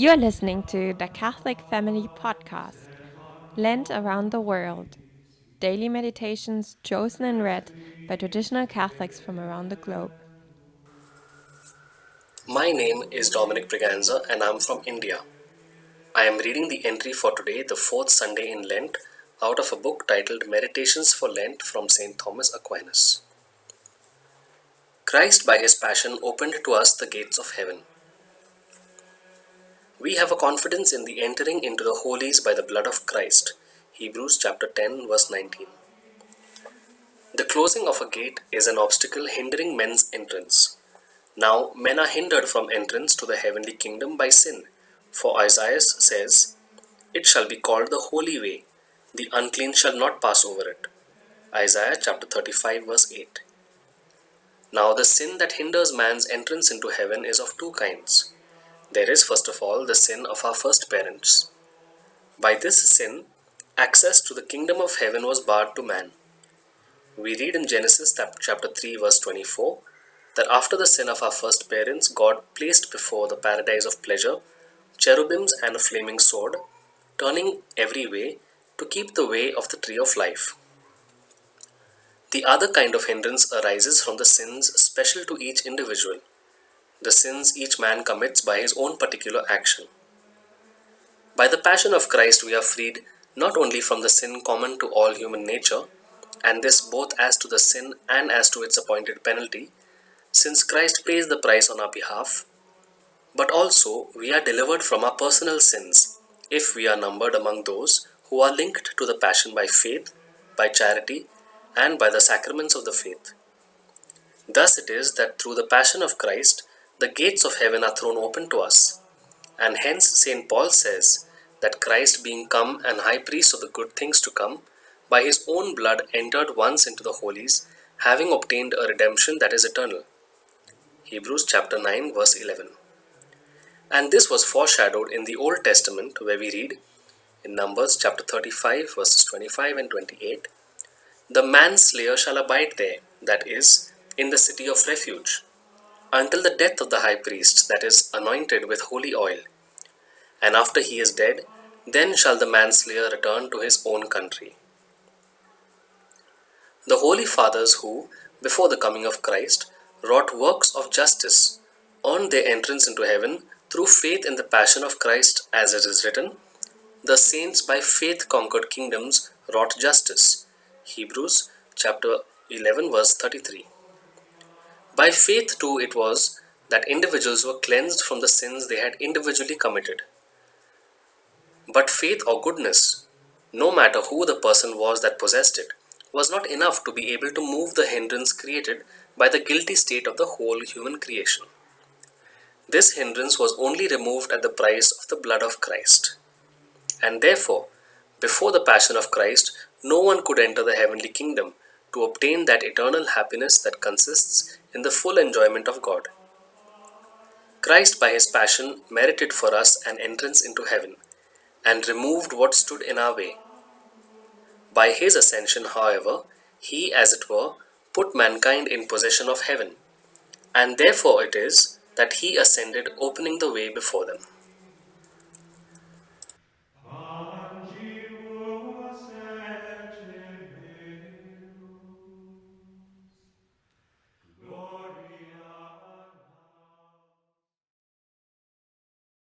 You're listening to the Catholic Family Podcast, Lent Around the World, daily meditations chosen and read by traditional Catholics from around the globe. My name is Dominic Braganza and I'm from India. I am reading the entry for today, the fourth Sunday in Lent, out of a book titled Meditations for Lent from St. Thomas Aquinas. Christ by his passion opened to us the gates of heaven. We have a confidence in the entering into the holies by the blood of Christ. Hebrews chapter 10 verse 19. The closing of a gate is an obstacle hindering men's entrance. Now men are hindered from entrance to the heavenly kingdom by sin. For Isaiah says, "It shall be called the holy way, the unclean shall not pass over it." Isaiah chapter 35 verse 8. Now the sin that hinders man's entrance into heaven is of two kinds. There is first of all the sin of our first parents. By this sin, access to the kingdom of heaven was barred to man. We read in Genesis chapter 3 verse 24 that after the sin of our first parents, God placed before the paradise of pleasure cherubims and a flaming sword, turning every way to keep the way of the tree of life. The other kind of hindrance arises from the sins special to each individual, the sins each man commits by his own particular action. By the passion of Christ we are freed not only from the sin common to all human nature, and this both as to the sin and as to its appointed penalty, since Christ pays the price on our behalf, but also we are delivered from our personal sins, if we are numbered among those who are linked to the passion by faith, by charity, and by the sacraments of the faith. Thus it is that through the passion of Christ, the gates of heaven are thrown open to us, and hence St. Paul says that Christ, being come and high priest of the good things to come, by his own blood entered once into the holies, having obtained a redemption that is eternal. Hebrews chapter 9 verse 11. And this was foreshadowed in the Old Testament, where we read in Numbers chapter 35 verses 25 and 28, "The manslayer shall abide there, that is, in the city of refuge, until the death of the high priest that is anointed with holy oil. And after he is dead, then shall the manslayer return to his own country." The Holy Fathers who, before the coming of Christ, wrought works of justice, earned their entrance into heaven through faith in the passion of Christ, as it is written, "The saints by faith conquered kingdoms, wrought justice." Hebrews chapter 11 verse 33. By faith too it was that individuals were cleansed from the sins they had individually committed. But faith or goodness, no matter who the person was that possessed it, was not enough to be able to move the hindrance created by the guilty state of the whole human creation. This hindrance was only removed at the price of the blood of Christ. And therefore, before the passion of Christ, no one could enter the heavenly kingdom to obtain that eternal happiness that consists in the full enjoyment of God. Christ by his passion merited for us an entrance into heaven, and removed what stood in our way. By his ascension, however, he, as it were, put mankind in possession of heaven, and therefore it is that he ascended, opening the way before them.